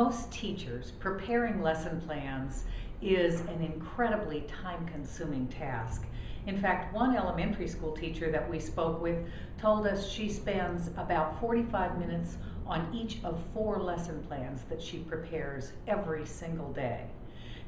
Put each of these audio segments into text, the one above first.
most teachers, preparing lesson plans is an incredibly time-consuming task. In fact, one elementary school teacher that we spoke with told us she spends about 45 minutes on each of 4 lesson plans that she prepares every single day.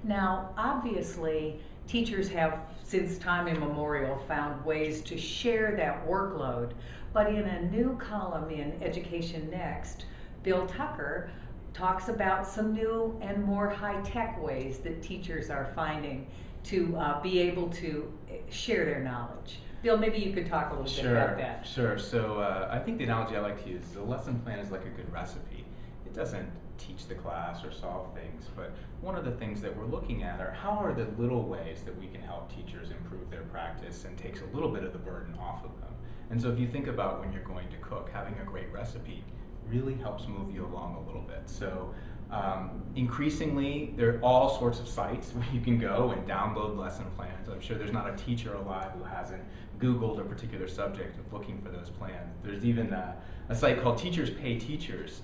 Now, obviously, teachers have, since time immemorial, found ways to share that workload, but in a new column in Education Next, Bill Tucker talks about some new and more high-tech ways that teachers are finding to be able to share their knowledge. Bill, maybe you could talk a little bit about that. Sure. So I think the analogy I like to use is a lesson plan is like a good recipe. It doesn't teach the class or solve things, but one of the things that we're looking at are how are the little ways that we can help teachers improve their practice and takes a little bit of the burden off of them. And so if you think about when you're going to cook, having a great recipe really helps move you along a little bit. So increasingly, there are all sorts of sites where you can go and download lesson plans. I'm sure there's not a teacher alive who hasn't Googled a particular subject of looking for those plans. There's even a site called Teachers Pay Teachers,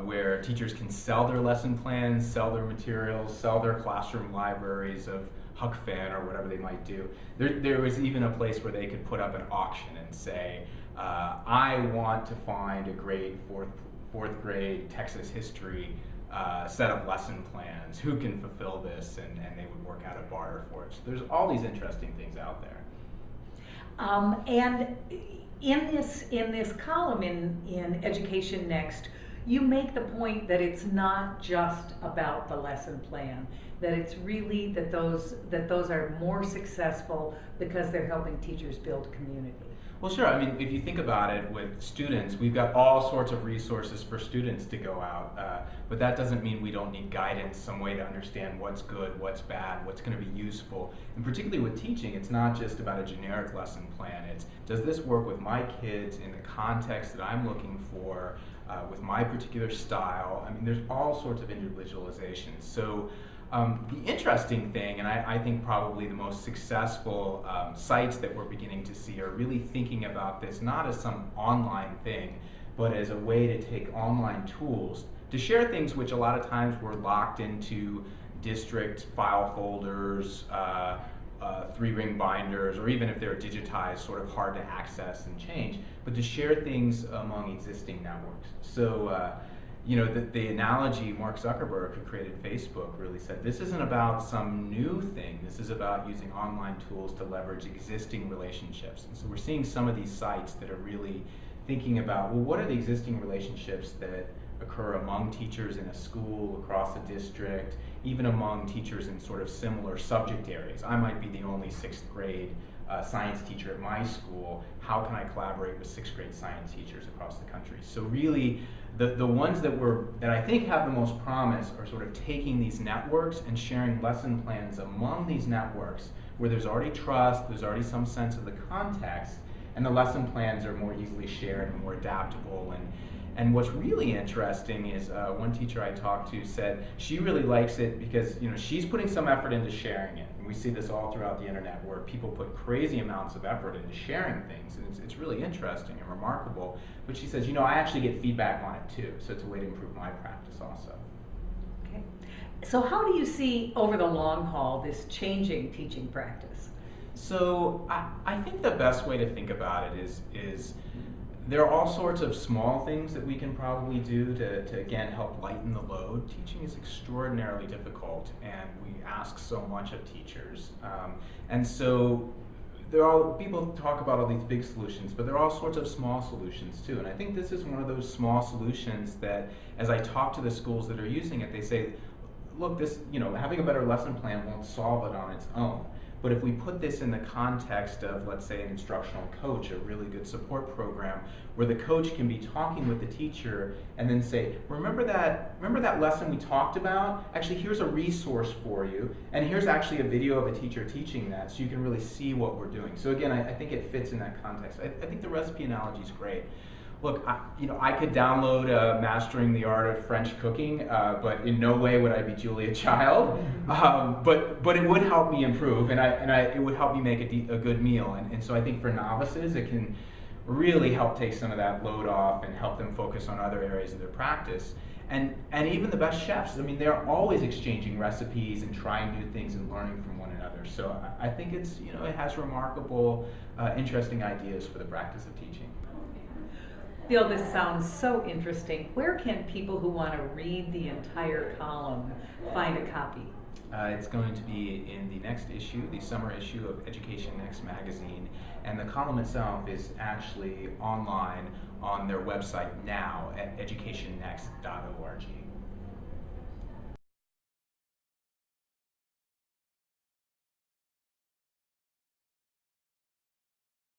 where teachers can sell their lesson plans, sell their materials, sell their classroom libraries of Huck Finn or whatever they might do. There was even a place where they could put up an auction and say, I want to find a great fourth grade Texas history set of lesson plans. Who can fulfill this? And they would work out a barter for it. So there's all these interesting things out there. And in this column in Education Next, you make the point that it's not just about the lesson plan, that it's really that those are more successful because they're helping teachers build community. Well, sure. I mean, if you think about it with students, we've got all sorts of resources for students to go out, but that doesn't mean we don't need guidance, some way to understand what's good, what's bad, what's going to be useful. And particularly with teaching, it's not just about a generic lesson plan. It's, does this work with my kids in the context that I'm looking for, with my particular style? I mean, there's all sorts of individualization. So the interesting thing, and I think probably the most successful sites that we're beginning to see are really thinking about this not as some online thing, but as a way to take online tools to share things which a lot of times were locked into district file folders, 3-ring binders, or even if they're digitized, sort of hard to access and change, but to share things among existing networks. So you know, the analogy Mark Zuckerberg, who created Facebook, really said, this isn't about some new thing. This is about using online tools to leverage existing relationships. And so we're seeing some of these sites that are really thinking about, well, what are the existing relationships that occur among teachers in a school, across a district, even among teachers in sort of similar subject areas. I might be the only 6th grade science teacher at my school. How can I collaborate with 6th grade science teachers across the country? So really, the ones that I think have the most promise are sort of taking these networks and sharing lesson plans among these networks where there's already trust, there's already some sense of the context, and the lesson plans are more easily shared and more adaptable. And what's really interesting is one teacher I talked to said she really likes it because, you know, she's putting some effort into sharing it. And we see this all throughout the internet where people put crazy amounts of effort into sharing things. And it's really interesting and remarkable. But she says, you know, I actually get feedback on it too. So it's a way to improve my practice also. Okay. So how do you see over the long haul this changing teaching practice? So I think the best way to think about it is there are all sorts of small things that we can probably do to again, help lighten the load. Teaching is extraordinarily difficult, and we ask so much of teachers. And so people talk about all these big solutions, but there are all sorts of small solutions too. And I think this is one of those small solutions that, as I talk to the schools that are using it, they say, look, this, you know, having a better lesson plan won't solve it on its own. But if we put this in the context of, let's say, an instructional coach, a really good support program, where the coach can be talking with the teacher and then say, remember that lesson we talked about? Actually, here's a resource for you, and here's actually a video of a teacher teaching that, so you can really see what we're doing. So again, I think it fits in that context. I think the recipe analogy is great. Look, I could download Mastering the Art of French Cooking, but in no way would I be Julia Child. But it would help me improve, and it would help me make a good meal. And so I think for novices, it can really help take some of that load off and help them focus on other areas of their practice. And even the best chefs, I mean, they're always exchanging recipes and trying new things and learning from one another. So I think it's, you know, it has remarkable, interesting ideas for the practice of teaching. Bill, this sounds so interesting. Where can people who want to read the entire column find a copy? It's going to be in the next issue, the summer issue of Education Next magazine, and the column itself is actually online on their website now at educationnext.org.